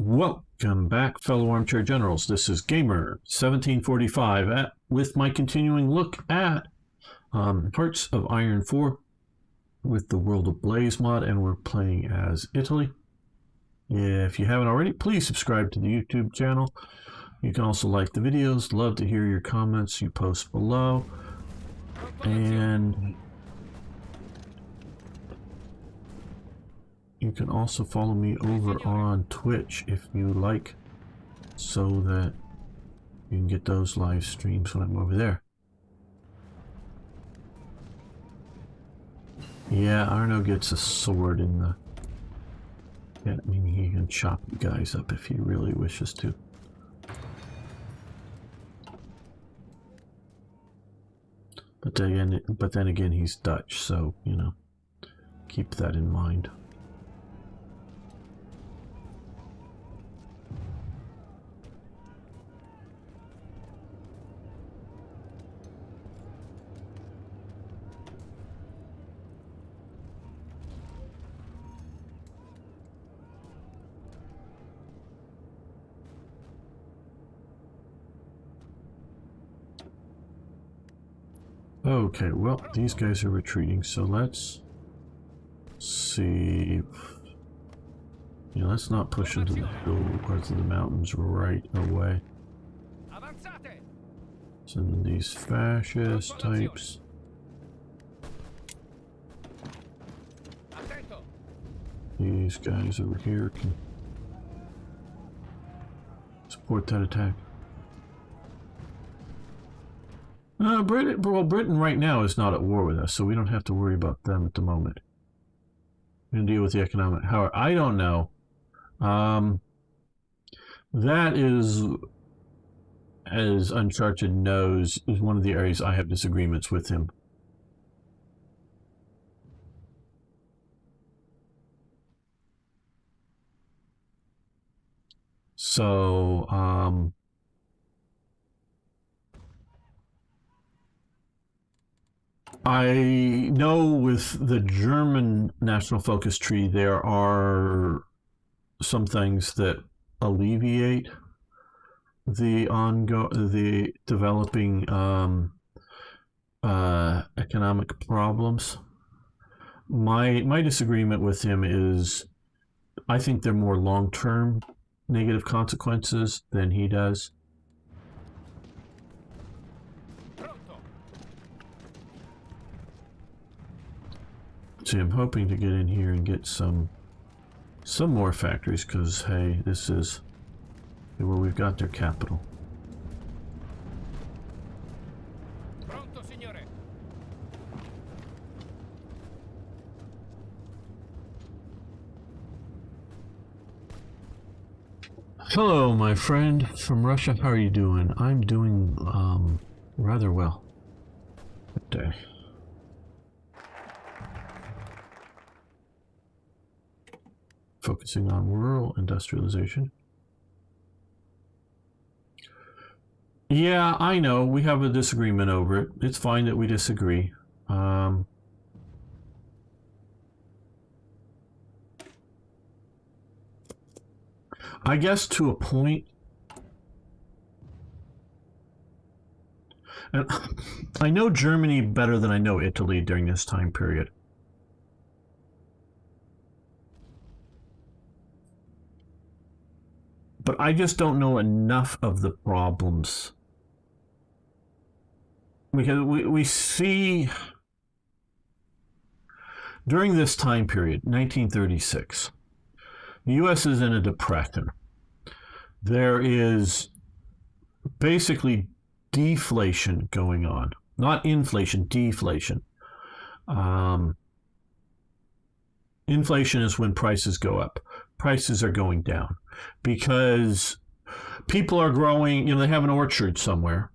Welcome back, fellow armchair generals. This is Gamer 1745 with my continuing look at Hearts of Iron 4 with the World Ablaze mod, and we're playing as Italy. If you haven't already, please subscribe to the YouTube channel. You can also like the videos. Love to hear your comments you post below. And you can also follow me over on Twitch if you like, so that you can get those live streams when I'm over there. Yeah, Arno gets a sword in the... Yeah, I mean, he can chop you guys up if he really wishes to. But then again, he's Dutch, so, you know, keep that in mind. Okay, well, these guys are retreating, so let's see. Yeah, let's not push into the hill parts of the mountains right away. Send these fascist types. These guys over here can support that attack. Britain right now is not at war with us, so we don't have to worry about them at the moment. We're going to deal with the economic... However, I don't know. That is, as Uncharted knows, is one of the areas I have disagreements with him. So, I know with the German national focus tree, there are some things that alleviate the developing economic problems. My disagreement with him is, I think they're more long-term negative consequences than he does. See, I'm hoping to get in here and get some more factories, because hey, this is where we've got their capital. Hello, my friend from Russia. How are you doing? I'm doing rather well. Good day. Focusing on rural industrialization. Yeah, I know. We have a disagreement over it. It's fine that we disagree. I guess to a point. And I know Germany better than I know Italy during this time period. But I just don't know enough of the problems. Because we see during this time period, 1936, the U.S. is in a depression. There is basically deflation going on. Not inflation, deflation. Inflation is when prices go up. Prices are going down because people are growing, you know, they have an orchard somewhere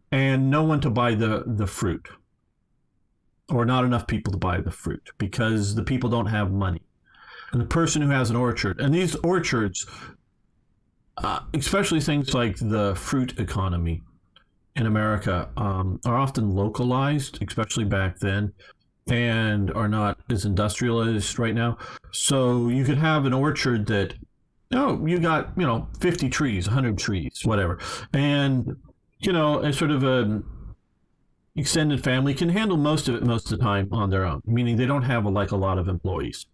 and no one to buy the fruit, or not enough people to buy the fruit because the people don't have money. And the person who has an orchard, and these orchards, especially things like the fruit economy in America, are often localized, especially back then, and are not as industrialized right now. So you could have an orchard that Oh, you got, 50 trees, 100 trees, whatever. And, a sort of a extended family can handle most of it most of the time on their own, meaning they don't have like a lot of employees.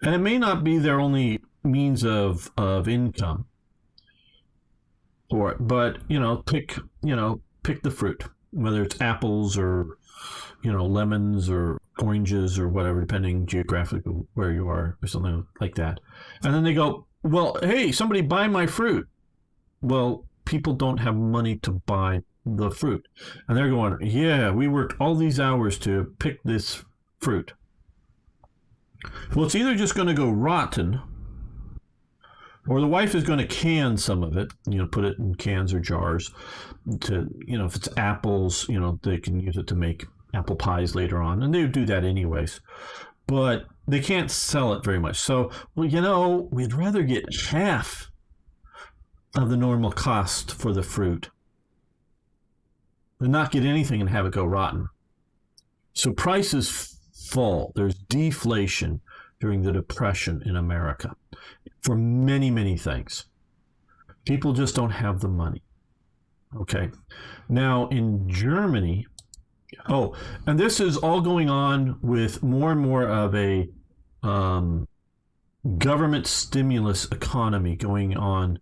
And it may not be their only means of income for it, but, pick the fruit, whether it's apples or, lemons or oranges or whatever, depending geographically where you are or something like that. And then they go, well, hey, somebody buy my fruit. Well, people don't have money to buy the fruit. And they're going, yeah, we worked all these hours to pick this fruit. Well, it's either just going to go rotten, or the wife is going to can some of it, put it in cans or jars to, if it's apples, they can use it to make apple pies later on. And they would do that anyways. But they can't sell it very much. So, well, we'd rather get half of the normal cost for the fruit than not get anything and have it go rotten. So prices fall. There's deflation during the Depression in America for many, many things. People just don't have the money. Okay. Now in Germany, and this is all going on with more and more of a government stimulus economy going on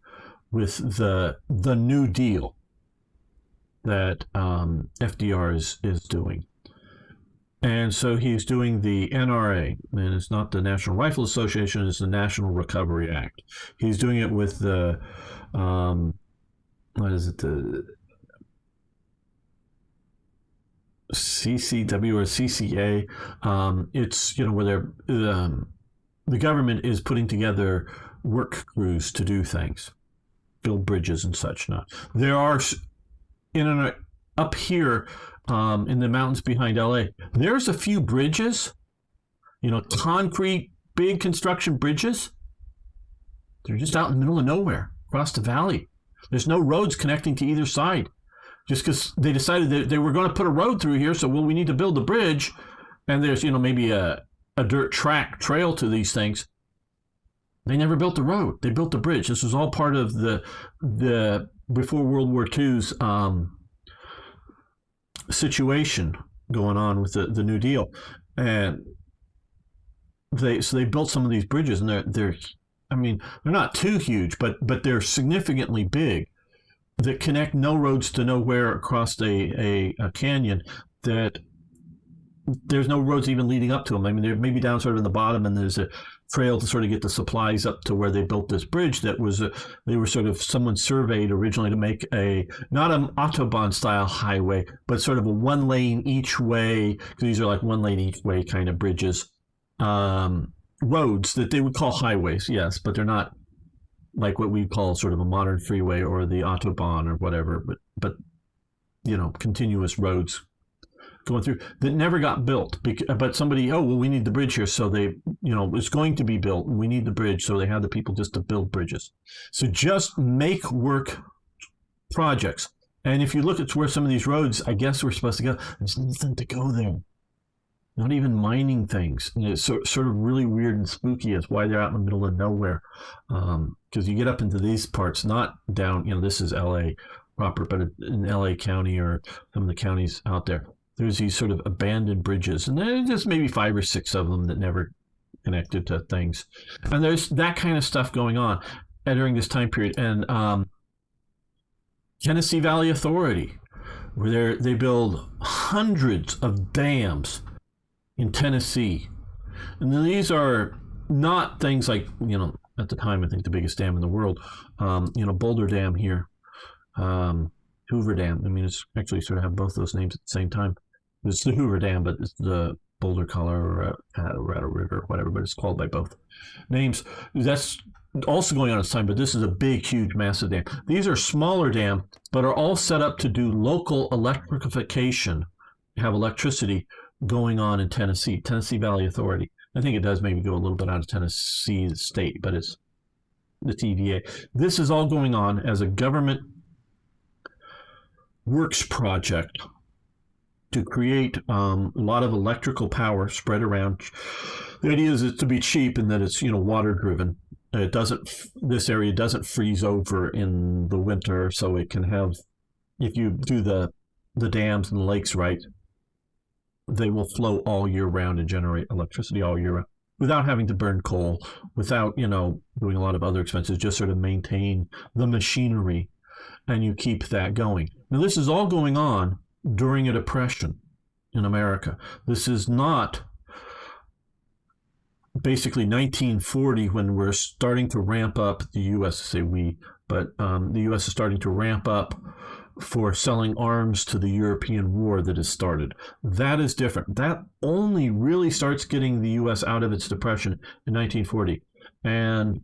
with the New Deal that FDR is doing. And so he's doing the NRA, and it's not the National Rifle Association, it's the National Recovery Act. He's doing it with the, the CCW or CCA. It's, where they're, the government is putting together work crews to do things, build bridges and such. Not there are up here in the mountains behind LA. There's a few bridges, concrete big construction bridges. They're just out in the middle of nowhere, across the valley. There's no roads connecting to either side. Just because they decided that they were going to put a road through here, so we need to build a bridge, and there's maybe a dirt trail to these things. They never built the road; they built the bridge. This was all part of the before World War II's situation going on with the New Deal, and they built some of these bridges, and they're not too huge, but they're significantly big, that connect no roads to nowhere across a canyon, that there's no roads even leading up to them. They're maybe down sort of in the bottom, and there's a trail to sort of get the supplies up to where they built this bridge that was someone surveyed originally to make not an Autobahn style highway, but sort of a one lane each way, because these are like one lane each way kind of bridges, roads that they would call highways, yes, but they're not like what we call sort of a modern freeway or the Autobahn or whatever, but continuous roads going through that never got built. But somebody, we need the bridge here, so they, it's going to be built, and we need the bridge, so they have the people just to build bridges. So just make work projects. And if you look at where some of these roads, I guess we're supposed to go, there's nothing to go there. Not even mining things. And it's sort of really weird and spooky as why they're out in the middle of nowhere. Because you get up into these parts, not down, this is LA proper, but in LA County or some of the counties out there, there's these sort of abandoned bridges. And there's just maybe 5 or 6 of them that never connected to things. And there's that kind of stuff going on during this time period. And Tennessee Valley Authority, where they build hundreds of dams in Tennessee. And these are not things like, at the time, I think the biggest dam in the world, Boulder Dam here, Hoover Dam. It's actually sort of have both those names at the same time. It's the Hoover Dam, but it's the Boulder, Colorado River, whatever, but it's called by both names. That's also going on at this time, but this is a big, huge, massive dam. These are smaller dams, but are all set up to do local electrification, have electricity going on in Tennessee Valley Authority. I think it does maybe go a little bit out of Tennessee state, but it's EVA. This is all going on as a government works project to create a lot of electrical power spread around. The idea is it to be cheap and that it's water driven, this area doesn't freeze over in the winter, so it can have, if you do the dams and the lakes right, they will flow all year round and generate electricity all year round without having to burn coal, without, doing a lot of other expenses, just sort of maintain the machinery, and you keep that going. Now, this is all going on during a depression in America. This is not basically 1940 when we're starting to ramp up, the U.S., say we, but the U.S. is starting to ramp up for selling arms to the European war that has started. That is different. That only really starts getting the U.S. out of its depression in 1940. And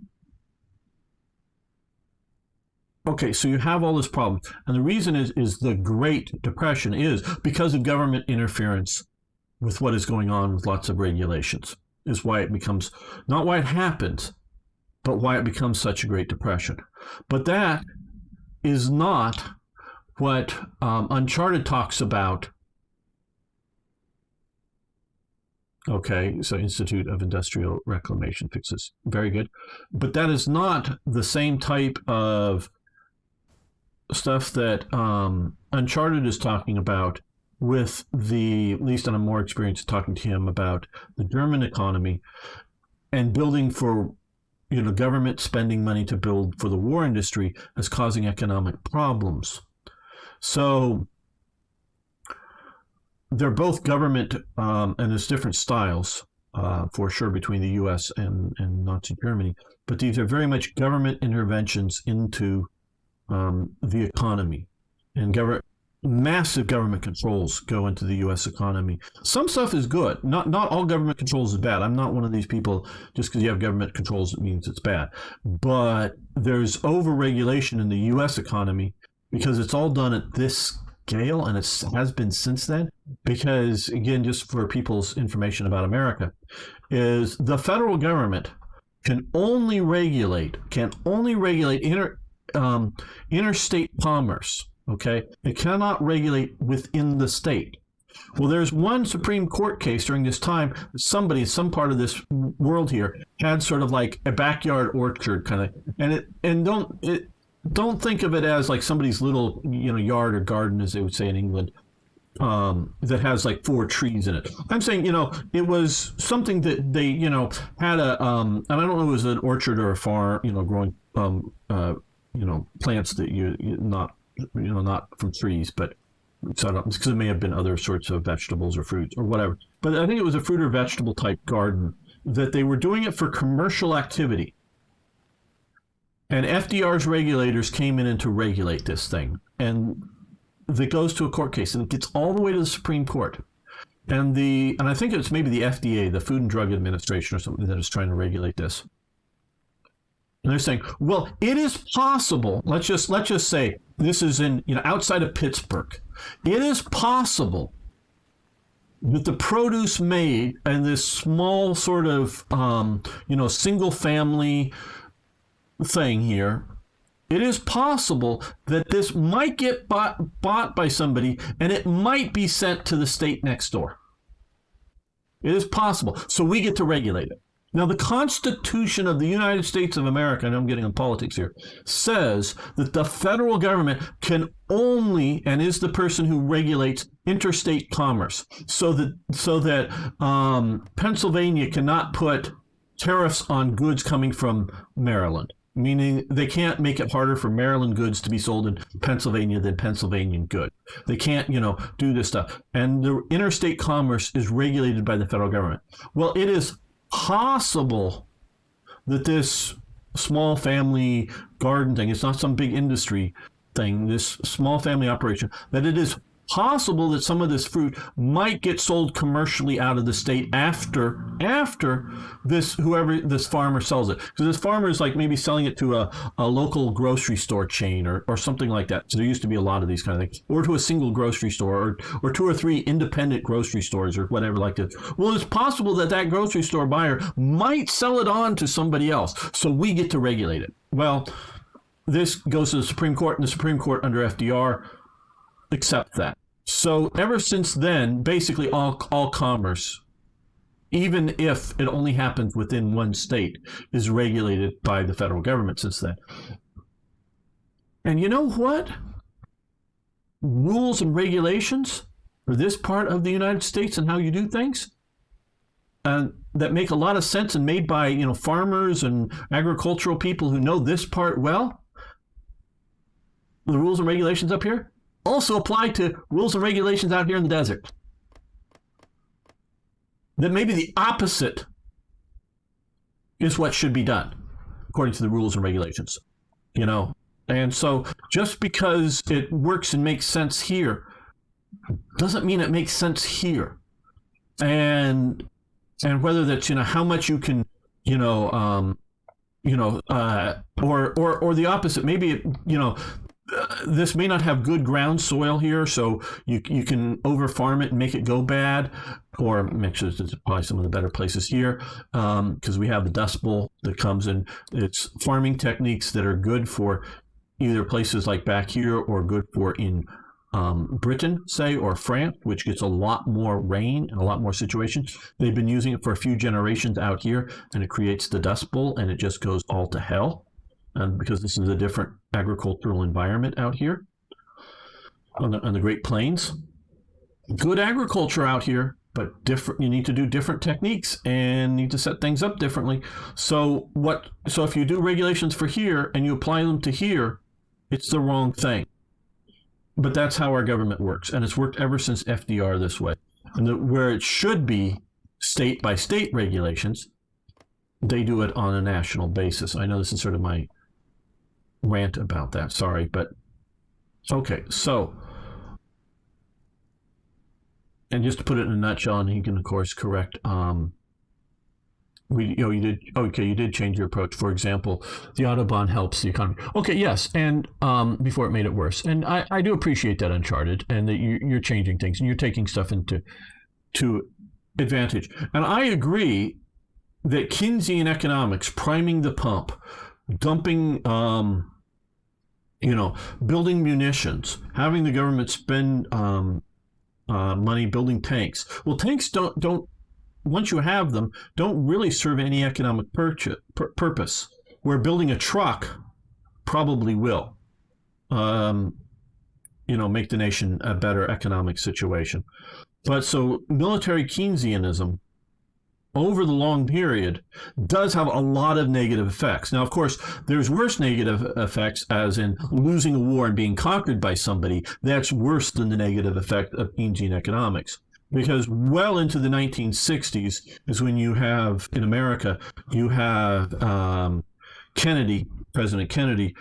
okay, so you have all this problem. And the reason is the Great Depression is because of government interference with what is going on with lots of regulations, is why it becomes, not why it happens, but why it becomes such a Great Depression. But that is not what Uncharted talks about. Okay, so Institute of Industrial Reclamation fixes. Very good. But that is not the same type of stuff that Uncharted is talking about with at least I'm more experienced talking to him about the German economy and building for, government spending money to build for the war industry as causing economic problems. So they're both government, and there's different styles for sure between the U.S. and Nazi Germany, but these are very much government interventions into the economy, and massive government controls go into the U.S. economy. Some stuff is good. Not all government controls is bad. I'm not one of these people, just because you have government controls, it means it's bad. But there's overregulation in the U.S. economy because it's all done at this scale, and it has been since then. Because, again, just for people's information about America, is the federal government can only regulate interstate commerce. Okay, it cannot regulate within the state. Well, there's one Supreme Court case during this time. Some part of this world here had sort of like a backyard orchard kind of, and don't think of it as like somebody's little yard or garden, as they would say in England, that has like 4 trees in it. I'm saying it was something that they had a and I don't know if it was an orchard or a farm, growing plants that you not from trees, but because it may have been other sorts of vegetables or fruits or whatever. But I think it was a fruit or vegetable type garden that they were doing it for commercial activity. And FDR's regulators came in to regulate this thing. And it goes to a court case, and it gets all the way to the Supreme Court. And I think it's maybe the FDA, the Food and Drug Administration or something, that is trying to regulate this. And they're saying, well, it is possible. Let's just say this is in outside of Pittsburgh. It is possible that the produce made in this small sort of single family thing here, it is possible that this might get bought by somebody, and it might be sent to the state next door. It is possible. So we get to regulate it. Now, the Constitution of the United States of America, and I'm getting on politics here, says that the federal government can only, and is the person who regulates interstate commerce, so that Pennsylvania cannot put tariffs on goods coming from Maryland, meaning they can't make it harder for Maryland goods to be sold in Pennsylvania than Pennsylvanian good. They can't, do this stuff. And the interstate commerce is regulated by the federal government. Well, it is possible that this small family garden thing, it's not some big industry thing, this small family operation, that it is possible that some of this fruit might get sold commercially out of the state after whoever this farmer sells it. Because this farmer is like maybe selling it to a local grocery store chain or something like that. So there used to be a lot of these kind of things. Or to a single grocery store or 2 or 3 independent grocery stores or whatever like this. Well, it's possible that grocery store buyer might sell it on to somebody else. So we get to regulate it. Well, this goes to the Supreme Court, and the Supreme Court under FDR accept that. So ever since then, basically all commerce even if it only happens within one state, is regulated by the federal government since then. And you know what? Rules and regulations for this part of the United States and how you do things that make a lot of sense and made by farmers and agricultural people who know this part well. The rules and regulations up here also apply to rules and regulations out here in the desert. That maybe the opposite is what should be done according to the rules and regulations. And so just because it works and makes sense here doesn't mean it makes sense here. And whether that's how much you can or the opposite, maybe it, this may not have good ground soil here, so you can over farm it and make it go bad, or make sure it's probably some of the better places here, because we have the Dust Bowl that comes in. It's farming techniques that are good for either places like back here or good for in Britain, say, or France, which gets a lot more rain and a lot more situations. They've been using it for a few generations out here, and it creates the Dust Bowl, and it just goes all to hell. And because this is a different agricultural environment out here on the Great Plains. Good agriculture out here, but different. You need to do different techniques and need to set things up differently. So if you do regulations for here and you apply them to here, it's the wrong thing. But that's how our government works, and it's worked ever since FDR this way. And where it should be state by state regulations, they do it on a national basis. I know this is sort of my rant about that, sorry, but okay. So, and just to put it in a nutshell, and he can of course correct. You did change your approach. For example, the Autobahn helps the economy. Okay, yes, and before it made it worse. And I do appreciate that, Uncharted, and that you're changing things and you're taking stuff into advantage. And I agree that Keynesian economics, priming the pump, dumping, building munitions, having the government spend money building tanks. Well, tanks don't once you have them, don't really serve any economic purpose. Where building a truck probably will, make the nation a better economic situation. But so military Keynesianism over the long period does have a lot of negative effects. Now, of course, there's worse negative effects, as in losing a war and being conquered by somebody. That's worse than the negative effect of Keynesian economics. Because well into the 1960s is when you have, in America, you have President Kennedy,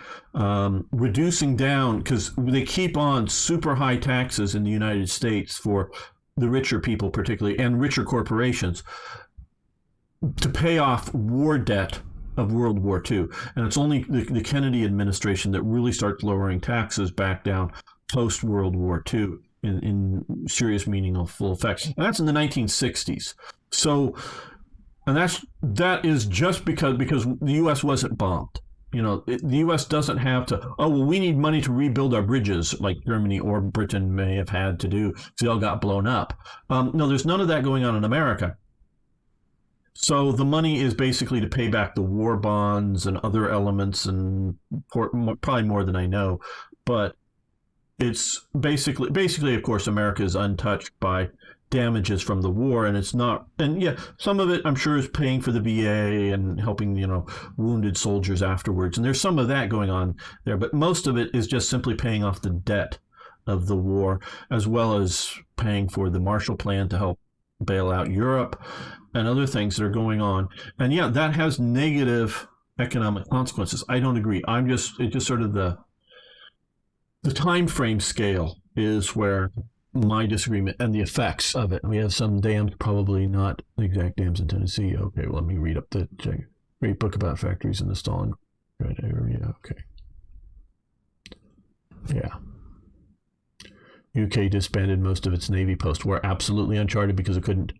reducing down, because they keep on super high taxes in the United States for the richer people particularly, and richer corporations, to pay off war debt of World War II. And it's only the Kennedy administration that really starts lowering taxes back down post-World War II. In serious, meaningful effects. And that's in the 1960s. So, and that is just because the U.S. wasn't bombed. The U.S. doesn't have to, we need money to rebuild our bridges like Germany or Britain may have had to do because they all got blown up. No, there's none of that going on in America. So the money is basically to pay back the war bonds and other elements, and probably more than I know, but it's basically, of course, America is untouched by damages from the war, and it's not. And yeah, some of it I'm sure is paying for the VA and helping wounded soldiers afterwards, and there's some of that going on there. But most of it is just simply paying off the debt of the war, as well as paying for the Marshall Plan to help bail out Europe and other things that are going on. And yeah, that has negative economic consequences. I don't agree. It's just sort of the time frame scale is where my disagreement, and the effects of it. We have some dams, probably not the exact dams in Tennessee. Okay, well, let me read up the great book about factories in the Stalingrad area. Okay. Yeah. UK disbanded most of its Navy post-war. Absolutely Uncharted, because it couldn't.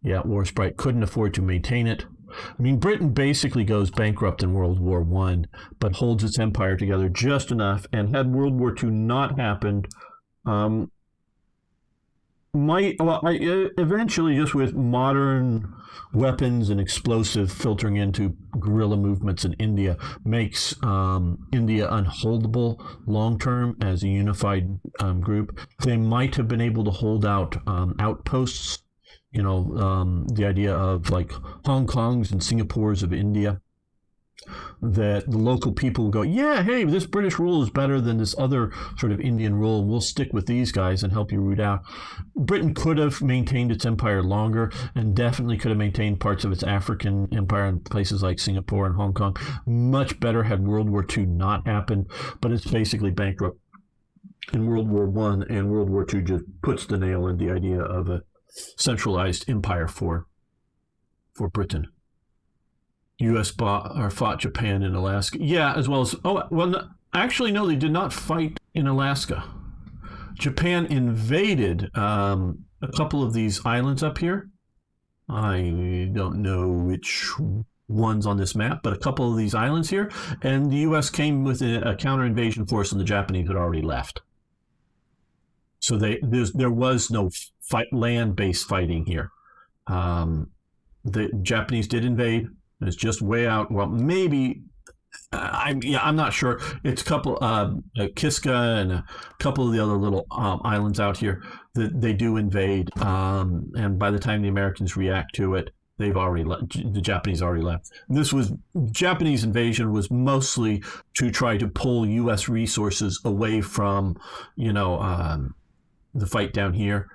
Yeah, War Sprite couldn't afford to maintain it. I mean, Britain basically goes bankrupt in World War I, but holds its empire together just enough. And had World War II not happened, might well eventually, just with modern weapons and explosive filtering into guerrilla movements in India, makes India unholdable long term as a unified group. They might have been able to hold out outposts. The idea of like Hong Kong's and Singapore's of India, that the local people go, yeah, hey, this British rule is better than this other sort of Indian rule. We'll stick with these guys and help you root out. Britain could have maintained its empire longer, and definitely could have maintained parts of its African empire in places like Singapore and Hong Kong much better had World War II not happened. But it's basically bankrupt in World War I, and World War II just puts the nail in the idea of a centralized empire for Britain. U.S. fought Japan in Alaska. Yeah, as well as... Oh, well, no, actually, no, they did not fight in Alaska. Japan invaded a couple of these islands up here. I don't know which ones on this map, but a couple of these islands here. And the U.S. came with a counter-invasion force, and the Japanese had already left. So there was no land-based fighting here. The Japanese did invade. It's just way out. Well, maybe I'm not sure. It's a couple, Kiska and a couple of the other little islands out here that they do invade. And by the time the Americans react to it, they've already the Japanese already left. Japanese invasion was mostly to try to pull U.S. resources away from, the fight down here,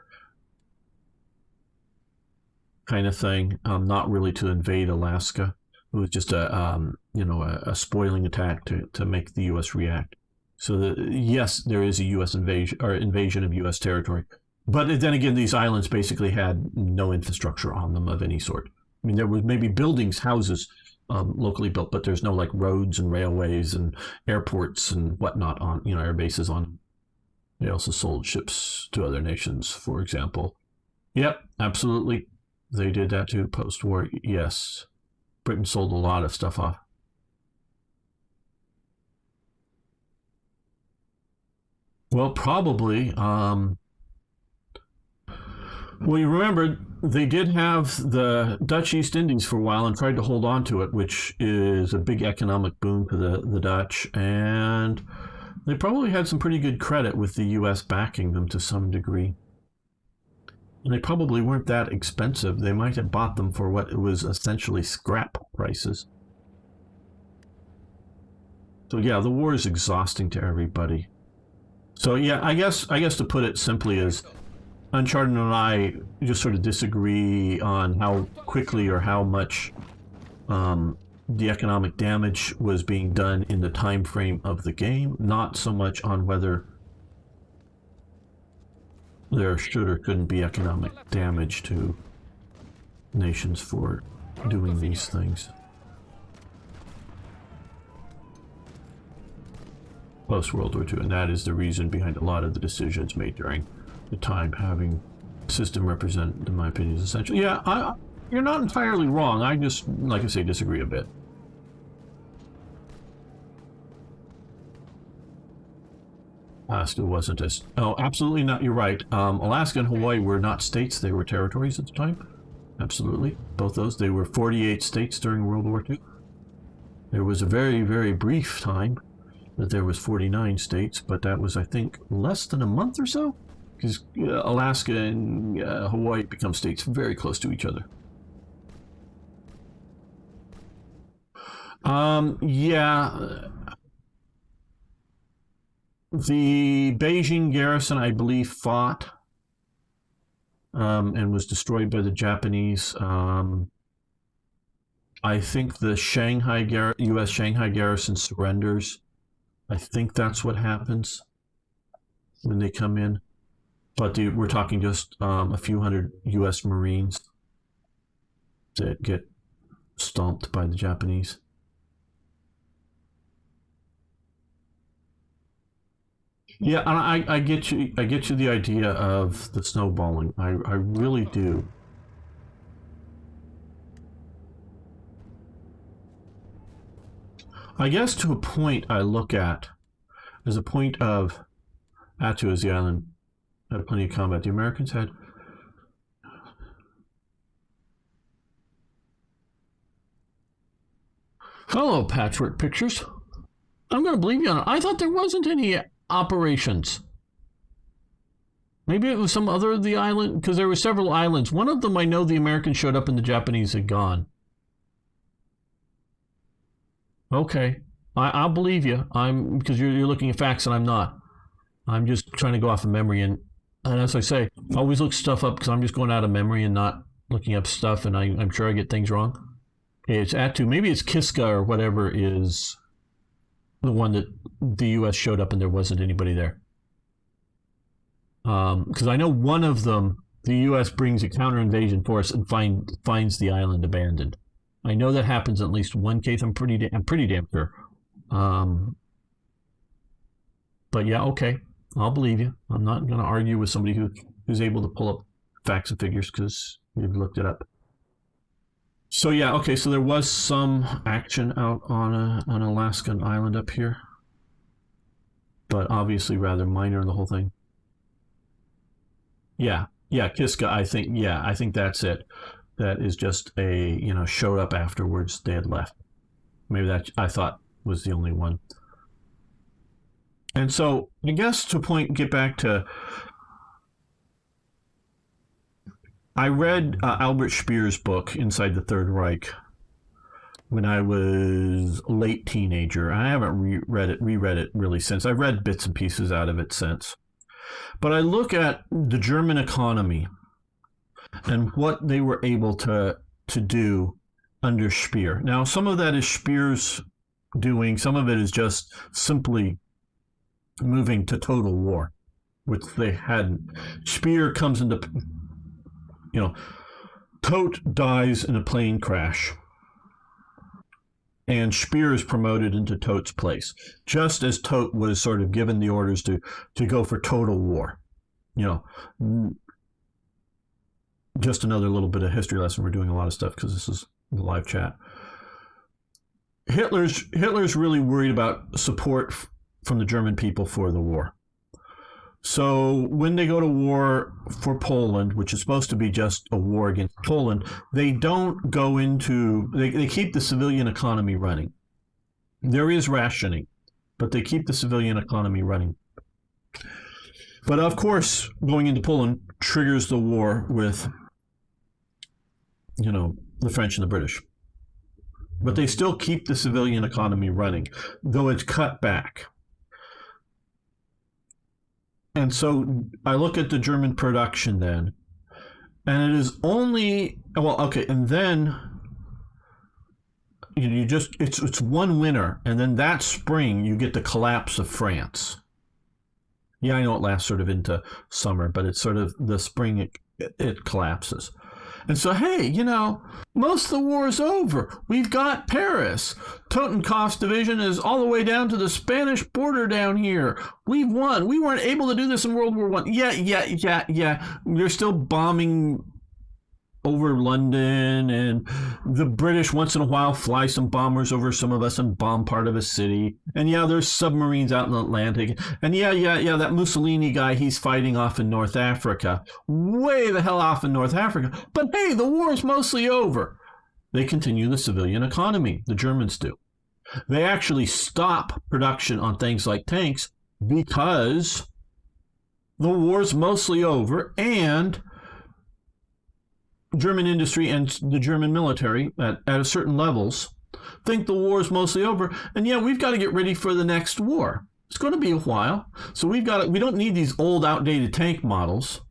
kind of thing. Not really to invade Alaska. It was just a spoiling attack to make the U.S. react. So yes, there is a U.S. invasion of U.S. territory, but then again, these islands basically had no infrastructure on them of any sort. I mean, there was maybe buildings, houses, locally built, but there's no like roads and railways and airports and whatnot on air bases on them. They also sold ships to other nations, for example. Yep, absolutely. They did that too, post-war, yes. Britain sold a lot of stuff off. Well, probably. Well, you remember, they did have the Dutch East Indies for a while and tried to hold on to it, which is a big economic boon for the Dutch. And they probably had some pretty good credit with the U.S. backing them to some degree. And they probably weren't that expensive. They might have bought them for what it was essentially scrap prices. So yeah, the war is exhausting to everybody. So yeah, I guess to put it simply is, Uncharted and I just sort of disagree on how quickly or how much the economic damage was being done in the time frame of the game, not so much on whether there should or couldn't be economic damage to nations for doing these things. Post-World War II, and that is the reason behind a lot of the decisions made during the time. Having system represent, in my opinion, is essential. Yeah, you're not entirely wrong. I just, like I say, disagree a bit. Alaska wasn't as... Oh, absolutely not. You're right. Alaska and Hawaii were not states. They were territories at the time. Absolutely. Both those. They were 48 states during World War II. There was a very, very brief time that there was 49 states, but that was, I think, less than a month or so, because Alaska and Hawaii become states very close to each other. Yeah... The Beijing garrison, I believe, fought and was destroyed by the Japanese. I think the U.S. Shanghai garrison surrenders. I think that's what happens when they come in. But we're talking just a few hundred U.S. Marines that get stomped by the Japanese. Yeah, and I get you. I get you the idea of the snowballing. I really do. I guess to a point I look at as a point of Attu is the island had plenty of combat. The Americans had Hello, Patchwork Pictures. I'm going to believe you on it. I thought there wasn't any operations. Maybe it was some other of the island, because there were several islands. One of them I know the Americans showed up and the Japanese had gone. Okay, I'll believe you. Because you're looking at facts and I'm not. I'm just trying to go off of memory, and as I say, I always look stuff up because I'm just going out of memory and not looking up stuff, and I'm sure I get things wrong. Okay, it's Attu. Maybe it's Kiska or whatever is the one that the U.S. showed up and there wasn't anybody there. Because I know one of them, the U.S. brings a counter-invasion force and finds the island abandoned. I know that happens in at least one case. I'm pretty damn sure. But yeah, okay, I'll believe you. I'm not going to argue with somebody who's able to pull up facts and figures because you've looked it up. So yeah, okay, so there was some action out on an Alaskan island up here, but obviously rather minor in the whole thing. Yeah, Kiska, I think that's it. That is just showed up afterwards. They had left. Maybe that I thought was the only one. And so I guess get back to, I read Albert Speer's book, Inside the Third Reich, when I was a late teenager. I haven't reread it really since. I've read bits and pieces out of it since. But I look at the German economy and what they were able to do under Speer. Now, some of that is Speer's doing. Some of it is just simply moving to total war, which they hadn't. Speer comes into, Todt dies in a plane crash, and Speer is promoted into Todt's place, just as Todt was sort of given the orders to go for total war. Just another little bit of history lesson. We're doing a lot of stuff because this is the live chat. Hitler's really worried about support from the German people for the war. So when they go to war for Poland, which is supposed to be just a war against Poland, they don't go into, they keep the civilian economy running. There is rationing, but they keep the civilian economy running. But of course, going into Poland triggers the war with, the French and the British. But they still keep the civilian economy running, though it's cut back. And so I look at the German production then, and it is only, and then it's one winter, and then that spring you get the collapse of France. Yeah, I know it lasts sort of into summer, but it's sort of the spring it collapses. And so, hey, most of the war is over. We've got Paris. Totenkopf's division is all the way down to the Spanish border down here. We've won. We weren't able to do this in World War I. Yeah. They're still bombing over London, and the British once in a while fly some bombers over some of us and bomb part of a city. And yeah, there's submarines out in the Atlantic. And yeah, that Mussolini guy, he's fighting off in North Africa. Way the hell off in North Africa. But hey, the war is mostly over. They continue the civilian economy. The Germans do. They actually stop production on things like tanks because the war's mostly over, and German industry and the German military at certain levels think the war is mostly over, and yeah, we've got to get ready for the next war. It's going to be a while, so we don't need these old outdated tank models.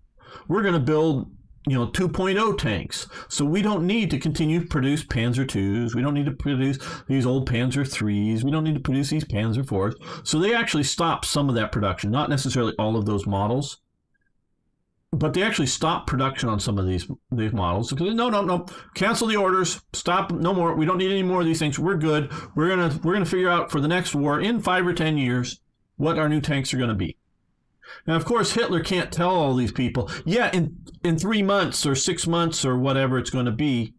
We're going to build 2.0 tanks, so we don't need to continue to produce Panzer IIs. We don't need to produce these old Panzer IIIs. We don't need to produce these Panzer IVs. So they actually stop some of that production, not necessarily all of those models. But they actually stopped production on some of these models because no, cancel the orders, stop, no more. We don't need any more of these things. We're good. We're gonna figure out for the next war in 5 or 10 years what our new tanks are going to be. Now, of course, Hitler can't tell all these people, yeah, in 3 months or 6 months or whatever it's going to be,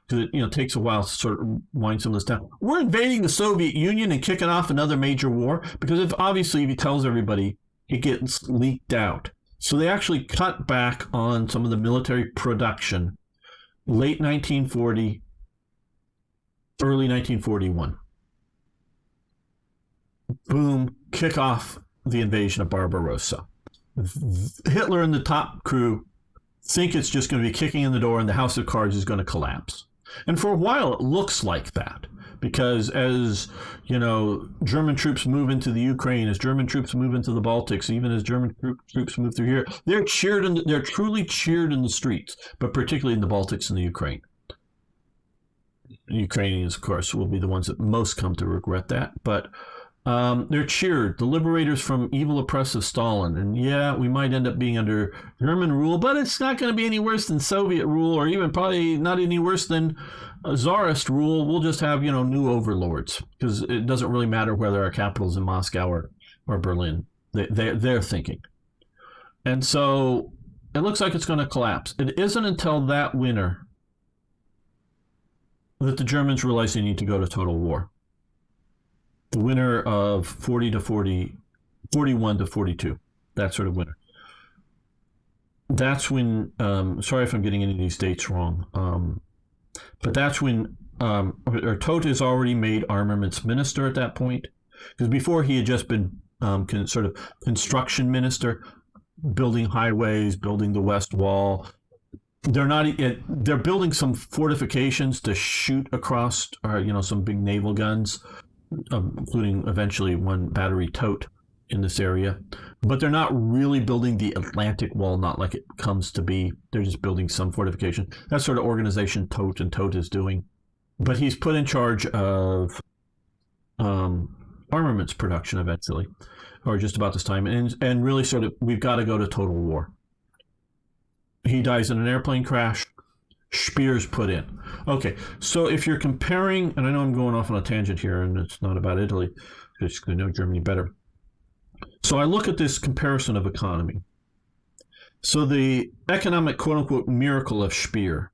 because it takes a while to sort of wind some of this down. We're invading the Soviet Union and kicking off another major war, because if he tells everybody, it gets leaked out. So they actually cut back on some of the military production late 1940, early 1941. boom, kick off the invasion of Barbarossa. Hitler and the top crew think it's just going to be kicking in the door and the house of cards is going to collapse. And for a while, it looks like that. Because as, German troops move into the Ukraine, as German troops move into the Baltics, even as German troops move through here, they're truly cheered in the streets, but particularly in the Baltics and the Ukraine. The Ukrainians, of course, will be the ones that most come to regret that, but they're cheered, the liberators from evil oppressive Stalin. And yeah, we might end up being under German rule, but it's not going to be any worse than Soviet rule, or even probably not any worse than Tsarist rule. We'll just have, new overlords, because it doesn't really matter whether our capital's in Moscow or Berlin. They're thinking. And so it looks like it's going to collapse. It isn't until that winter that the Germans realize they need to go to total war. The winter of 41 to 42, that sort of winter. That's when, sorry if I'm getting any of these dates wrong, but that's when Todt is already made armaments minister at that point, because before he had just been sort of construction minister, building highways, building the West Wall. They're building some fortifications to shoot across, some big naval guns, including eventually one battery Todt in this area. But they're not really building the Atlantic Wall, not like it comes to be. They're just building some fortification. That sort of organization Todt is doing. But he's put in charge of armaments production eventually, or just about this time. And really sort of, we've got to go to total war. He dies in an airplane crash. Speer's put in. Okay, so if you're comparing, and I know I'm going off on a tangent here, and it's not about Italy, because I know Germany better. So I look at this comparison of economy. So the economic quote-unquote miracle of Speer,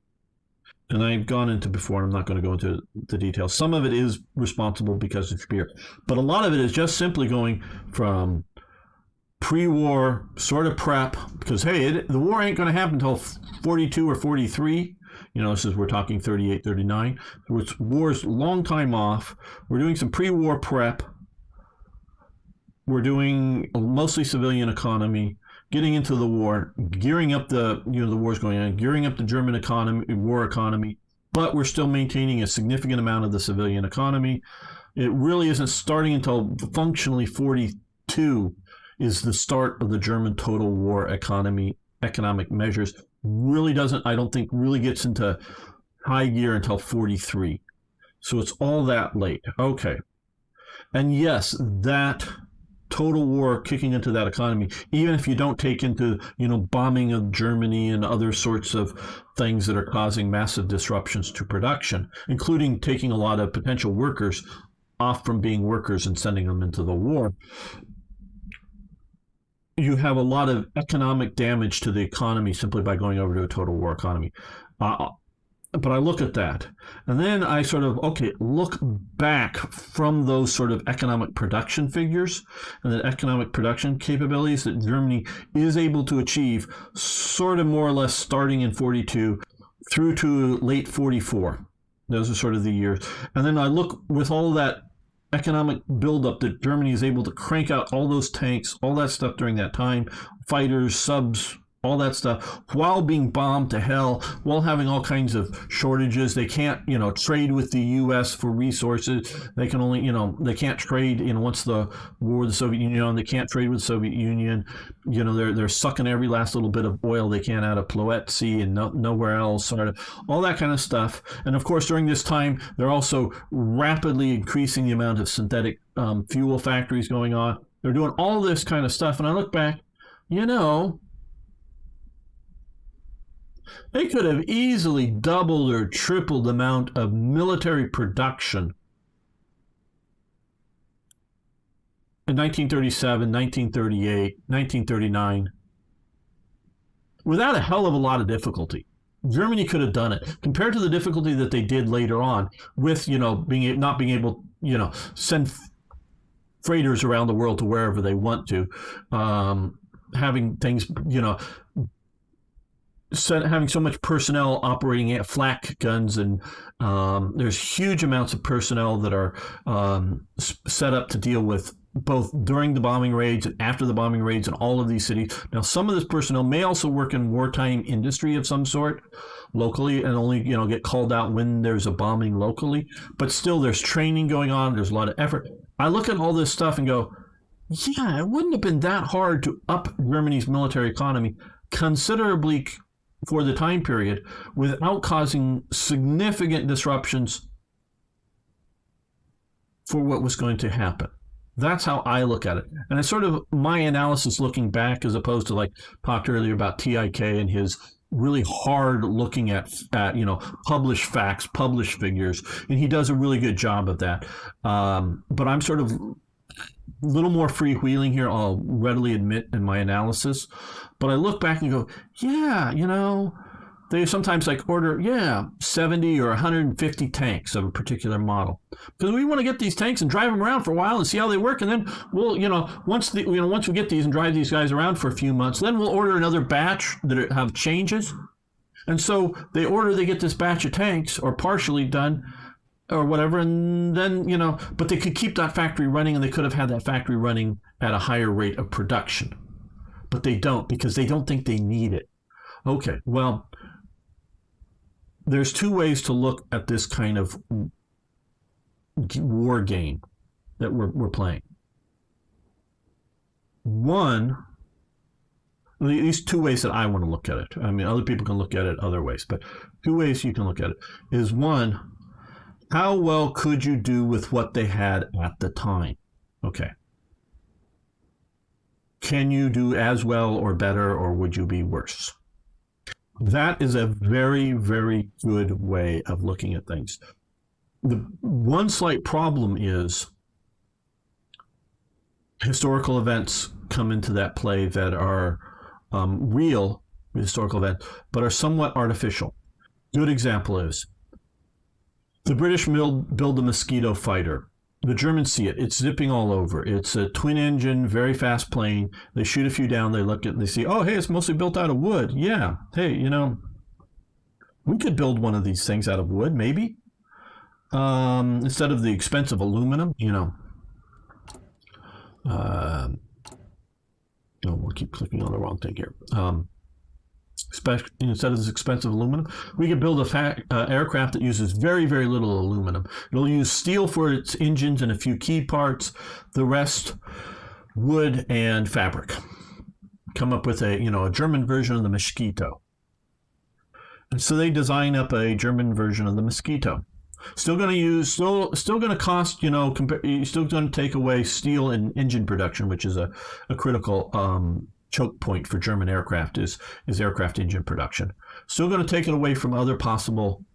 and I've gone into before, and I'm not going to go into the details. Some of it is responsible because of Speer, but a lot of it is just simply going from pre-war sort of prep, because hey, the war ain't going to happen until 42 or 43. This is, we're talking 38, 39. War's a long time off. We're doing some pre-war prep. We're doing mostly civilian economy, getting into the war, gearing up the war's going on, gearing up the German economy, war economy, but we're still maintaining a significant amount of the civilian economy. It really isn't starting until functionally 42 is the start of the German total war economic measures. Really doesn't, I don't think, really gets into high gear until 43. So it's all that late. Okay. And yes, that total war kicking into that economy, even if you don't take into, bombing of Germany and other sorts of things that are causing massive disruptions to production, including taking a lot of potential workers off from being workers and sending them into the war. You have a lot of economic damage to the economy simply by going over to a total war economy. But I look at that, and then I sort of, look back from those sort of economic production figures and the economic production capabilities that Germany is able to achieve sort of more or less starting in 42 through to late 44. Those are sort of the years. And then I look with all that economic buildup that Germany is able to crank out all those tanks, all that stuff during that time, fighters, subs, all that stuff, while being bombed to hell, while having all kinds of shortages. They can't, trade with the U.S. for resources. They can only, they can't trade, once the war with the Soviet Union, they can't trade with the Soviet Union. They're sucking every last little bit of oil they can out of Ploetsi and nowhere else, sort of, all that kind of stuff. And of course, during this time, they're also rapidly increasing the amount of synthetic fuel factories going on. They're doing all this kind of stuff. And I look back, they could have easily doubled or tripled the amount of military production in 1937, 1938, 1939 without a hell of a lot of difficulty. Germany could have done it compared to the difficulty that they did later on with, not being able, send freighters around the world to wherever they want to, having things, having so much personnel operating at flak guns, and there's huge amounts of personnel that are set up to deal with both during the bombing raids and after the bombing raids in all of these cities. Now, some of this personnel may also work in wartime industry of some sort locally and only, get called out when there's a bombing locally. But still, there's training going on. There's a lot of effort. I look at all this stuff and go, yeah, it wouldn't have been that hard to up Germany's military economy considerably for the time period without causing significant disruptions for what was going to happen. That's how I look at it. And it's sort of my analysis looking back, as opposed to, like, talked earlier about TIK and his really hard looking at published facts, published figures. And he does a really good job of that. But I'm sort of a little more freewheeling here, I'll readily admit, in my analysis. But I look back and go, yeah, they sometimes order, 70 or 150 tanks of a particular model. Because we want to get these tanks and drive them around for a while and see how they work. And then we'll, once we get these and drive these guys around for a few months, then we'll order another batch that have changes. And so they get this batch of tanks, or partially done, or whatever, and then, but they could keep that factory running, and they could have had that factory running at a higher rate of production. But they don't, because they don't think they need it. Okay, well, there's two ways to look at this kind of war game that we're playing. One, these two ways that I want to look at it. I mean, other people can look at it other ways, but two ways you can look at it is, one, how well could you do with what they had at the time? Okay. Can you do as well or better, or would you be worse? That is a very, very good way of looking at things. The one slight problem is historical events come into that play that are real historical events, but are somewhat artificial. Good example is the British build the Mosquito fighter. The Germans see it. It's zipping all over. It's a twin-engine, very fast plane. They shoot a few down. They look at it and they see, oh, hey, it's mostly built out of wood. Yeah. Hey, we could build one of these things out of wood, maybe. Instead of the expensive aluminum, we'll keep clicking on the wrong thing here. Instead of this expensive aluminum, we could build a aircraft that uses very, very little aluminum. It'll use steel for its engines and a few key parts, the rest wood and fabric. Come up with a German version of the Mosquito. And so they design up a German version of the Mosquito. Still going to cost, still going to take away steel in engine production, which is a critical choke point for German aircraft is aircraft engine production. Still going to take it away from other possible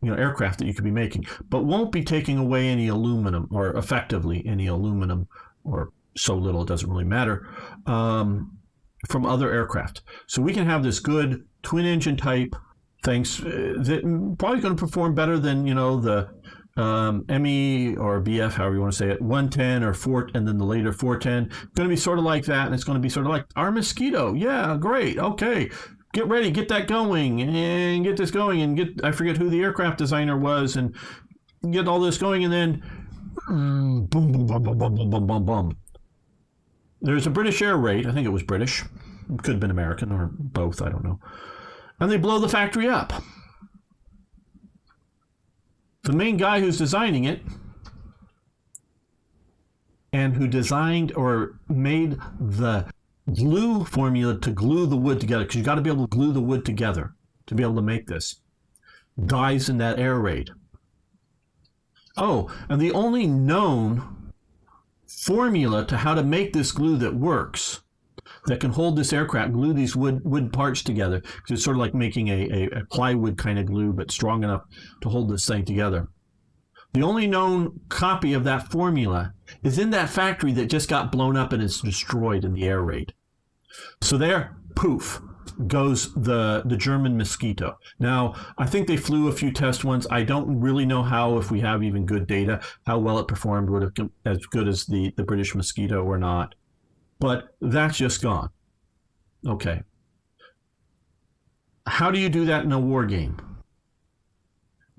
aircraft that you could be making, but won't be taking away any aluminum, or effectively any aluminum, or so little it doesn't really matter, from other aircraft. So we can have this good twin engine type things that probably going to perform better than the ME or BF, however you want to say it, 110 or 4, and then the later 410. It's going to be sort of like that, and it's going to be sort of like our Mosquito. Yeah, great. Okay, get ready, get that going, and get this going, and I forget who the aircraft designer was, and get all this going, and then boom, boom, boom, boom, boom, boom, boom, boom, boom. There's a British air raid. I think it was British. It could have been American or both. I don't know. And they blow the factory up. The main guy who's designing it, and who designed or made the glue formula to glue the wood together, because you got to be able to glue the wood together to be able to make this, dies in that air raid. Oh, and the only known formula to how to make this glue that works, that can hold this aircraft, glue these wood parts together, because it's sort of like making a plywood kind of glue, but strong enough to hold this thing together. The only known copy of that formula is in that factory that just got blown up and is destroyed in the air raid. So there, poof, goes the German Mosquito. Now, I think they flew a few test ones. I don't really know how, if we have even good data, how well it performed, would have been as good as the British Mosquito or not. But that's just gone. Okay. How do you do that in a war game?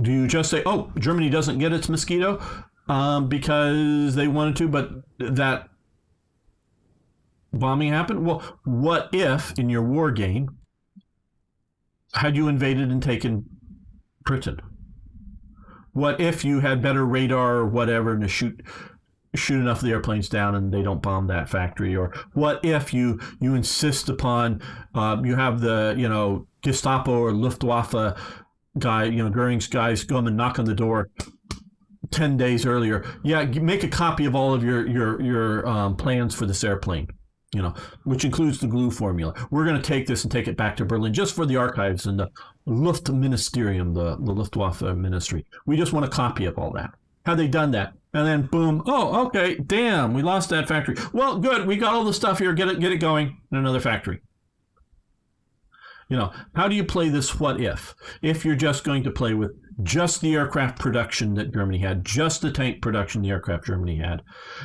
Do you just say, oh, Germany doesn't get its Mosquito? because they wanted to, but that bombing happened. Well, what if in your war game had you invaded and taken Britain? What if you had better radar or whatever to shoot enough of the airplanes down and they don't bomb that factory? Or what if you insist upon you have the Gestapo or Luftwaffe guy, Goering's guys come and knock on the door 10 days earlier. Yeah, make a copy of all of your plans for this airplane, which includes the glue formula. We're going to take this and take it back to Berlin just for the archives and the Luftministerium, the Luftwaffe ministry. We just want a copy of all that. Had they done that? And then boom, oh, okay, damn, we lost that factory. Well, good, we got all the stuff here, get it going in another factory. How do you play this what if? If you're just going to play with just the aircraft production that Germany had, just the tank production the aircraft Germany had.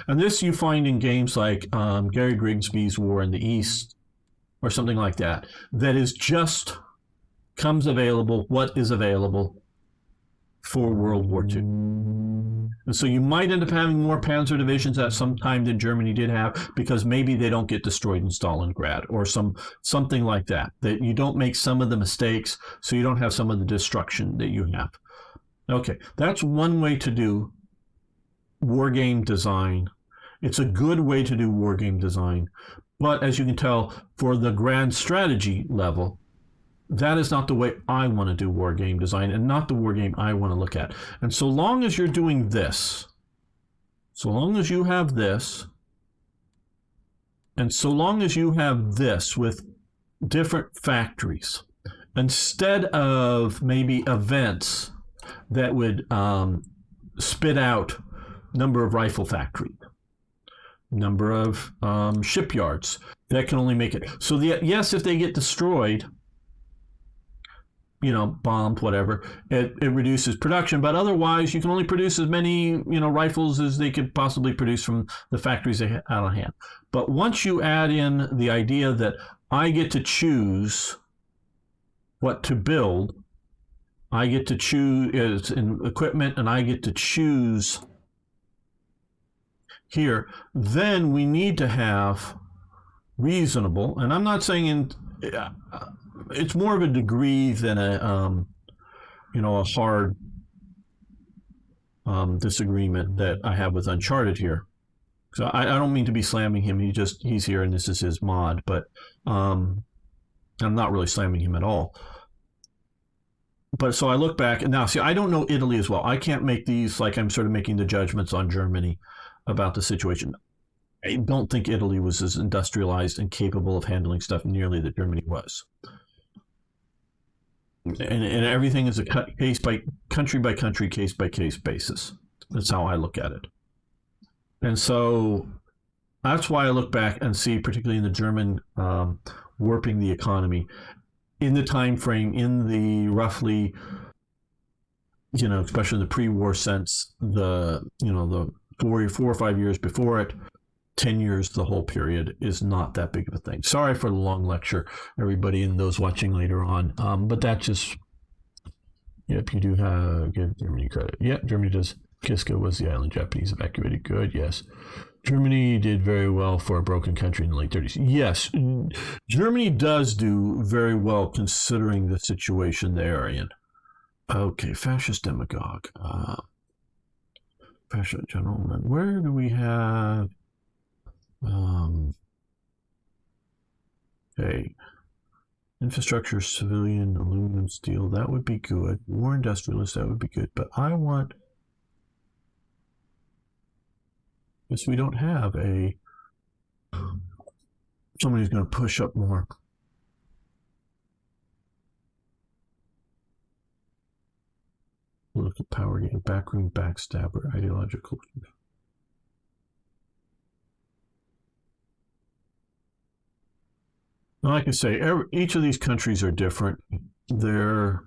And this you find in games like Gary Grigsby's War in the East or something like that, that is just comes available, what is available for World War II. And so you might end up having more panzer divisions at some time than Germany did have, because maybe they don't get destroyed in Stalingrad or something like that. That you don't make some of the mistakes, so you don't have some of the destruction that you have. Okay, that's one way to do war game design. It's a good way to do war game design. But as you can tell, for the grand strategy level, that is not the way I want to do war game design and not the war game I want to look at. And so long as you're doing this, so long as you have this, and so long as you have this with different factories, instead of maybe events that would spit out number of rifle factories, number of shipyards that can only make it. So yes, if they get destroyed, bombed, whatever, it reduces production, but otherwise you can only produce as many, rifles as they could possibly produce from the factories they had on hand. But once you add in the idea that I get to choose what to build, I get to choose in equipment, and I get to choose here, then we need to have reasonable, and I'm not saying it's more of a degree than a hard disagreement that I have with Uncharted here. So I don't mean to be slamming him. He's here and this is his mod, but I'm not really slamming him at all. But so I look back and now see, I don't know Italy as well. I can't make these like I'm sort of making the judgments on Germany about the situation. I don't think Italy was as industrialized and capable of handling stuff nearly that Germany was. And everything is a case by country, case by case basis. That's how I look at it. And so that's why I look back and see, particularly in the German warping the economy, in the time frame, in the roughly, especially in the pre-war sense, the 4 or 5 years before it, 10 years, the whole period is not that big of a thing. Sorry for the long lecture, everybody, and those watching later on. But that's just, yep, you do give Germany credit. Yep, Germany does. Kiska was the island Japanese evacuated. Good, yes. Germany did very well for a broken country in the late 30s. Yes, Germany does do very well considering the situation they are in. Okay, fascist demagogue. Fascist gentleman. Where do we have... okay, infrastructure, civilian, aluminum, steel, that would be good. War industrialist, that would be good. But I want, because we don't have somebody's going to push up more. Political power game, backroom backstabber, ideological. Like I say, each of these countries are different. They're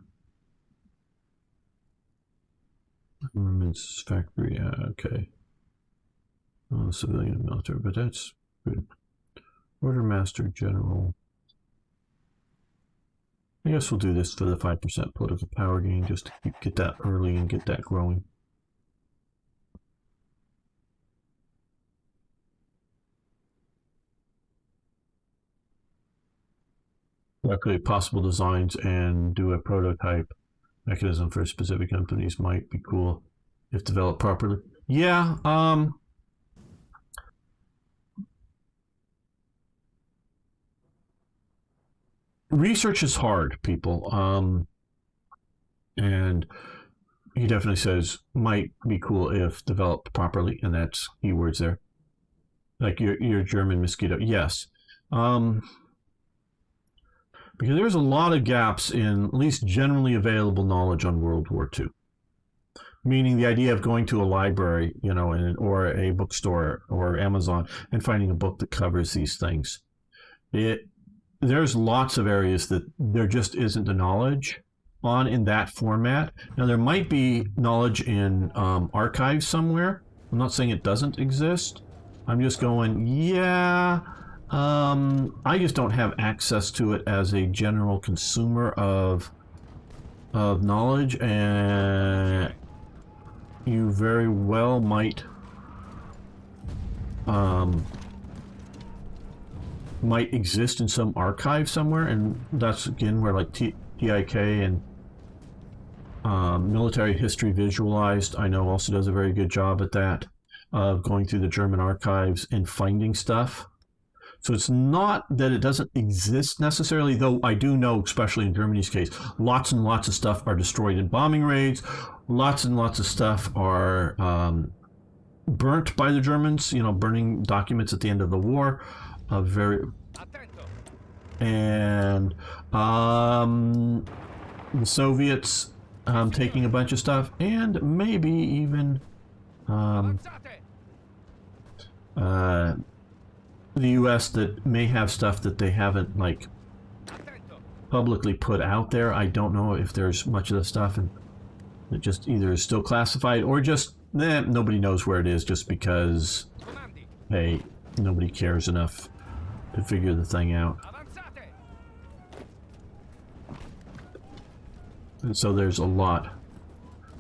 armaments factory, okay. Civilian and military, but that's good. Quartermaster general. I guess we'll do this for the 5% political power gain, just to get that early and get that growing. calculate possible designs and do a prototype mechanism for specific companies might be cool if developed properly. Yeah, research is hard, people. And he definitely says might be cool if developed properly, and that's keywords there. Like your German mosquito, yes. Because there's a lot of gaps in at least generally available knowledge on World War II. Meaning the idea of going to a library, or a bookstore or Amazon and finding a book that covers these things. There's lots of areas that there just isn't the knowledge on in that format. Now, there might be knowledge in archives somewhere. I'm not saying it doesn't exist. I'm just going, yeah, I just don't have access to it as a general consumer of knowledge, and you very well might exist in some archive somewhere, and that's again where like TIK and Military History Visualized, I know, also does a very good job at that, of going through the German archives and finding stuff. So it's not that it doesn't exist necessarily, though I do know, especially in Germany's case, lots and lots of stuff are destroyed in bombing raids. Lots and lots of stuff are burnt by the Germans, burning documents at the end of the war. And the Soviets taking a bunch of stuff, and maybe even the U.S. that may have stuff that they haven't publicly put out there. I don't know if there's much of the stuff, and it just either is still classified or just nobody knows where it is, just because, hey, nobody cares enough to figure the thing out. And so there's a lot.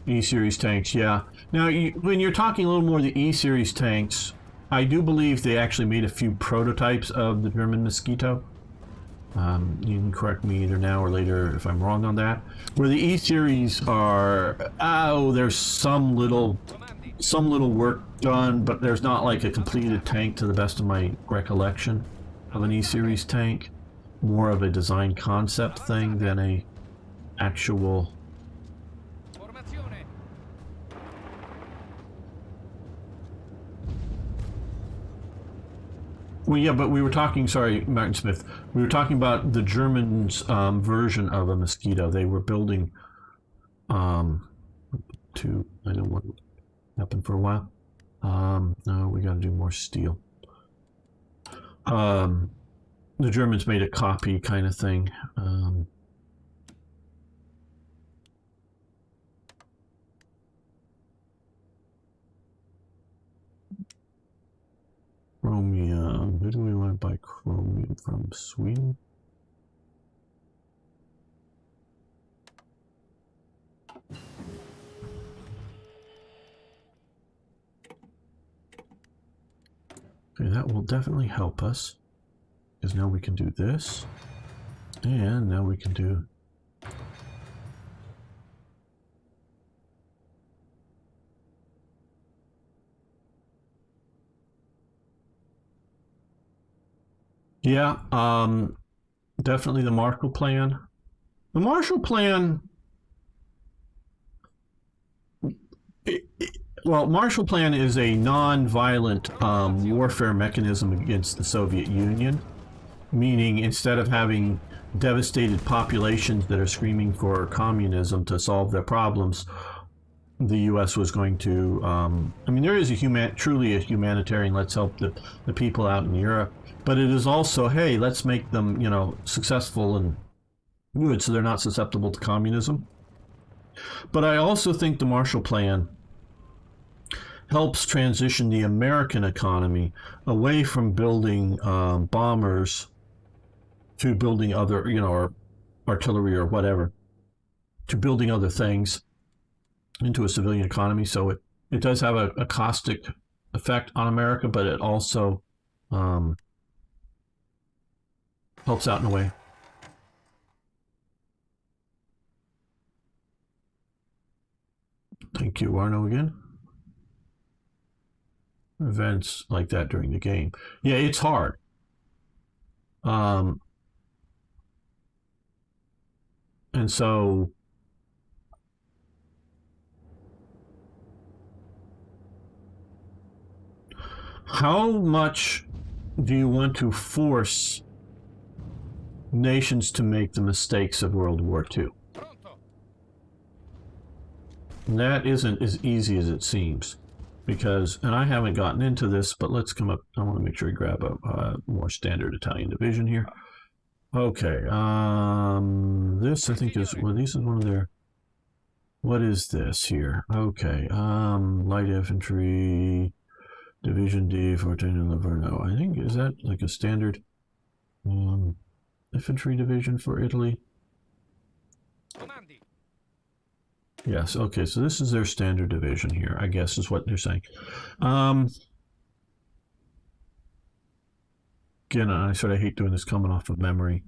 E-Series tanks, yeah. Now, when you're talking a little more the E-Series tanks, I do believe they actually made a few prototypes of the German Mosquito. You can correct me either now or later if I'm wrong on that. Where the E-Series are, there's some little work done, but there's not like a completed tank to the best of my recollection of an E-Series tank. More of a design concept thing than a actual. Well, yeah, but we were talking, sorry, Martin Smith, we were talking about the Germans' version of a Mosquito. They were building I know what happened for a while. No, we got to do more steel. The Germans made a copy kind of thing. Chromium. Who do we want to buy chromium from? Sweden? Okay, that will definitely help us, because now we can do this, and now we can do definitely the Marshall Plan. The Marshall Plan, Marshall Plan is a non-violent warfare mechanism against the Soviet Union, meaning instead of having devastated populations that are screaming for communism to solve their problems, the U.S. was going to, there is truly a humanitarian, let's help the people out in Europe, but it is also, hey, let's make them, successful and good so they're not susceptible to communism. But I also think the Marshall Plan helps transition the American economy away from building bombers to building other, or artillery or whatever, to building other things into a civilian economy. So it does have a caustic effect on America, but it also helps out in a way. Thank you, Arno, again. Events like that during the game. Yeah, it's hard. And so how much do you want to force nations to make the mistakes of World War II? And that isn't as easy as it seems. Because, and I haven't gotten into this, but let's come up. I want to make sure we grab a more standard Italian division here. Okay, this I think is, well, this is one of their, what is this here? Okay, light infantry, Division D, 14 in Livorno. I think, is that like a standard infantry division for Italy? Yes, okay, so this is their standard division here, I guess is what they're saying. Again, I sort of hate doing this coming off of memory.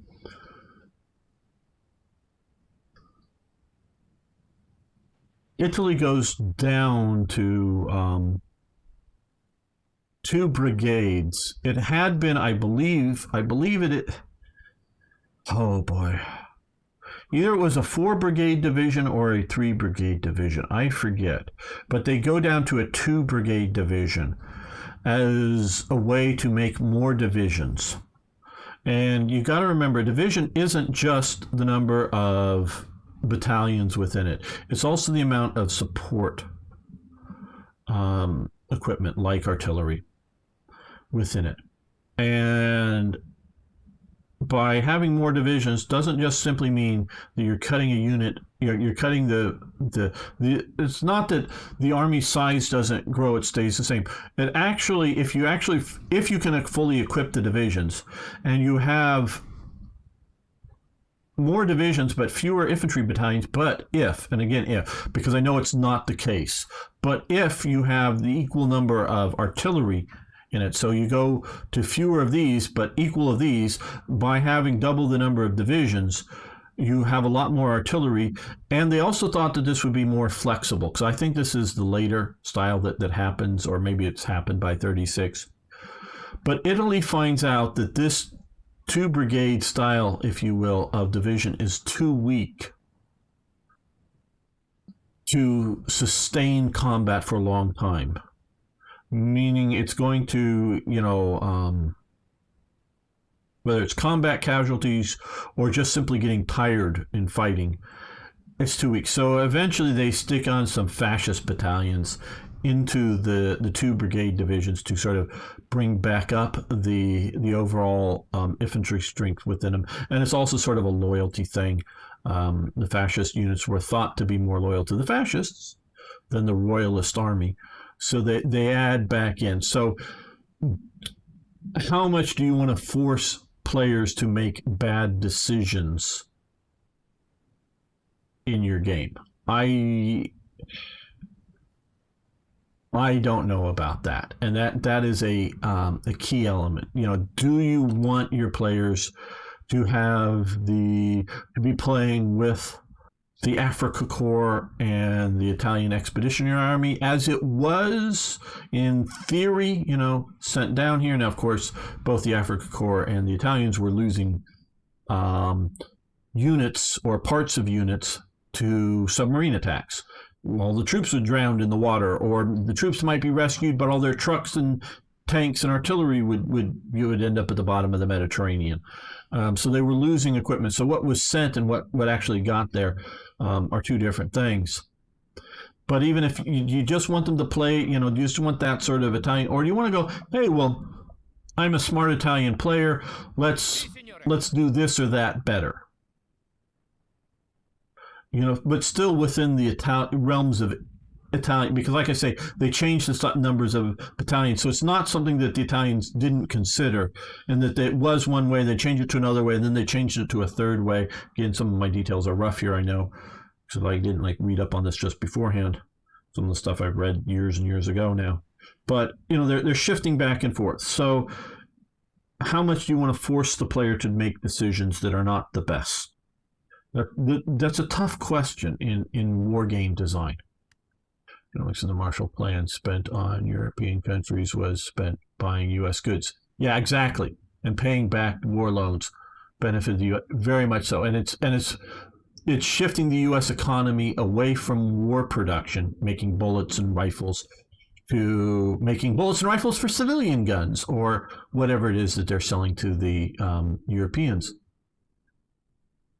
Italy goes down to 2 brigades. It had been, I believe oh boy. Either it was a 4-brigade division or a 3-brigade division. I forget. But they go down to a 2-brigade division as a way to make more divisions. And you got to remember, division isn't just the number of battalions within it. It's also the amount of support equipment, like artillery, within it. And by having more divisions doesn't just simply mean that you're cutting a unit. You're cutting the. It's not that the army size doesn't grow; it stays the same. It actually, if you can fully equip the divisions, and you have more divisions but fewer infantry battalions, but if, and again if, because I know it's not the case, but if you have the equal number of artillery in it. So you go to fewer of these, but equal of these. By having double the number of divisions, you have a lot more artillery. And they also thought that this would be more flexible, because I think this is the later style that happens, or maybe it's happened by 36. But Italy finds out that this 2-brigade style, if you will, of division is too weak to sustain combat for a long time. Meaning it's going to, whether it's combat casualties or just simply getting tired in fighting, it's too weak. So eventually they stick on some fascist battalions into the 2-brigade divisions to sort of bring back up the overall infantry strength within them. And it's also sort of a loyalty thing. The fascist units were thought to be more loyal to the fascists than the royalist army. So they add back in. So how much do you want to force players to make bad decisions in your game? I don't know about that. And that is a key element. Do you want your players to be playing with the Africa Corps and the Italian Expeditionary Army, as it was in theory, sent down here? Now, of course, both the Africa Corps and the Italians were losing units or parts of units to submarine attacks. Well, the troops were drowned in the water, or the troops might be rescued, but all their trucks and tanks and artillery would end up at the bottom of the Mediterranean. So they were losing equipment. So what was sent and what actually got there are 2 different things. But even if you just want them to play, you just want that sort of Italian, or do you want to go, hey, well, I'm a smart Italian player. Let's do this or that better. But still within the realms of Italian, because like I say, they changed the numbers of battalions, so it's not something that the Italians didn't consider, and that it was one way, they changed it to another way, and then they changed it to a third way. Again, some of my details are rough here, I know, because I didn't read up on this just beforehand. Some of the stuff I've read years and years ago now, but they're shifting back and forth. So how much do you want to force the player to make decisions that are not the best? That's a tough question in war game design. economics of the Marshall Plan spent on European countries was spent buying U.S. goods. Yeah, exactly. And paying back war loans benefited the U.S. very much so. And it's shifting the U.S. economy away from war production, making bullets and rifles, to making bullets and rifles for civilian guns or whatever it is that they're selling to the Europeans.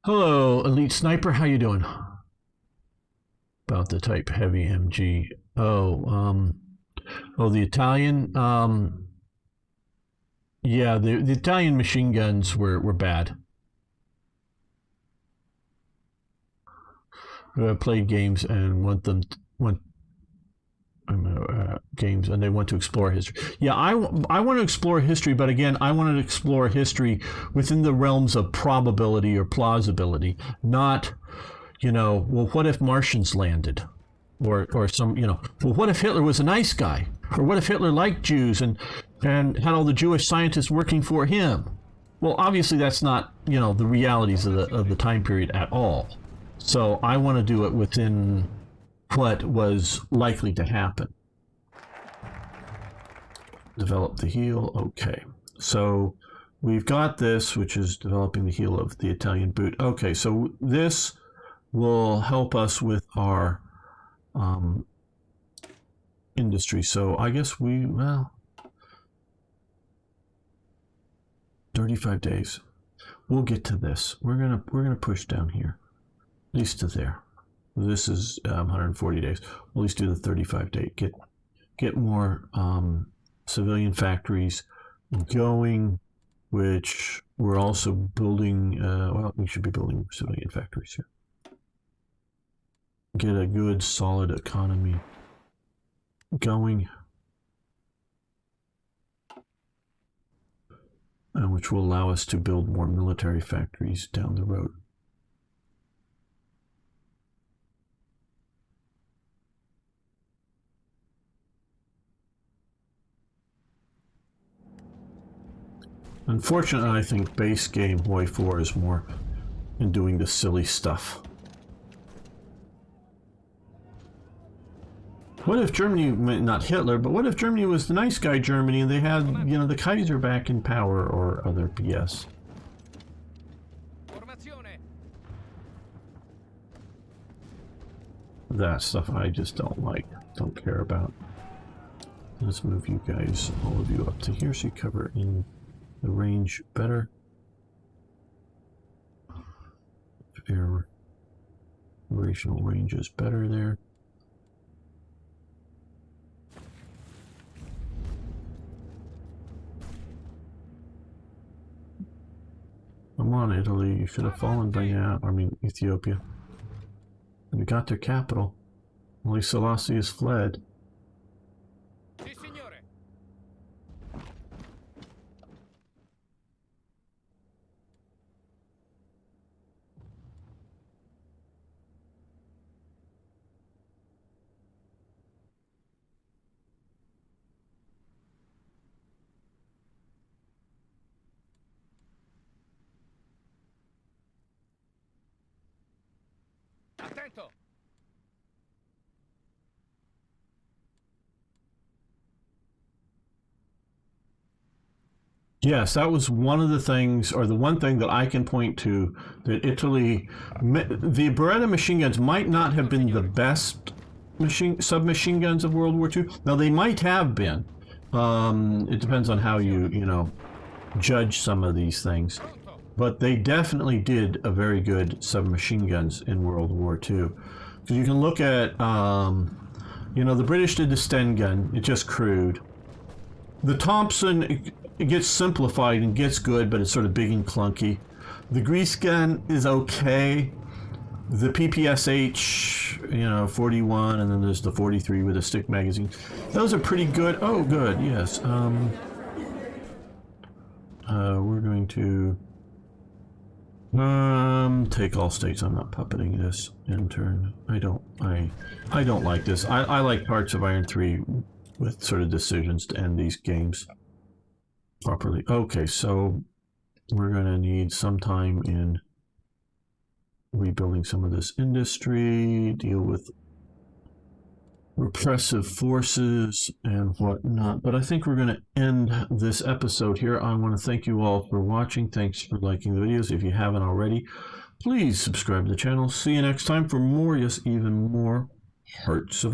Hello, Elite Sniper. How you doing? About the Type Heavy MG. The Italian. Yeah, the Italian machine guns were bad. Played games and games and they want to explore history. Yeah, I want to explore history, but again, I want to explore history within the realms of probability or plausibility, not, well, what if Martians landed? Or some, well, what if Hitler was a nice guy? Or what if Hitler liked Jews and had all the Jewish scientists working for him? Well, obviously that's not, the realities of the time period at all. So I want to do it within what was likely to happen. Develop the heel. Okay. So we've got this, which is developing the heel of the Italian boot. Okay, so this will help us with our industry. So I guess 35 days. We'll get to this. We're gonna push down here, at least to there. This is 140 days. We'll at least do the 35 day. Get more civilian factories going, which we're also building. We should be building civilian factories here. Get a good, solid economy going, which will allow us to build more military factories down the road. Unfortunately, I think base game Hoi 4 is more in doing the silly stuff. What if Germany, not Hitler, but what if Germany was the nice guy Germany and they had, the Kaiser back in power or other BS? That stuff I just don't like, don't care about. Let's move you guys, all of you, up to here so you cover in the range better. Air operational range is better there. Come on, Italy, you should have fallen by now. I mean, Ethiopia. We got their capital. Only Selassie has fled. Yes, that was one of the things, or the one thing that I can point to, that Italy, the Beretta machine guns might not have been the best submachine guns of World War II. Now, they might have been. It depends on how you judge some of these things. But they definitely did a very good submachine guns in World War II. Because you can look at, the British did the Sten gun. It's just crude. The Thompson, it gets simplified and gets good, but it's sort of big and clunky. The Grease gun is okay. The PPSH, 41, and then there's the 43 with a stick magazine. Those are pretty good. Oh, good, yes. We're going to take all states. I'm not puppeting this. Intern. I don't like this. I like parts of Iron 3 with sort of decisions to end these games properly. Okay, so we're going to need some time in rebuilding some of this industry, deal with repressive forces and whatnot. But I think we're going to end this episode here. I want to thank you all for watching. Thanks for liking the videos. If you haven't already, please subscribe to the channel. See you next time for more, yes, even more Hearts of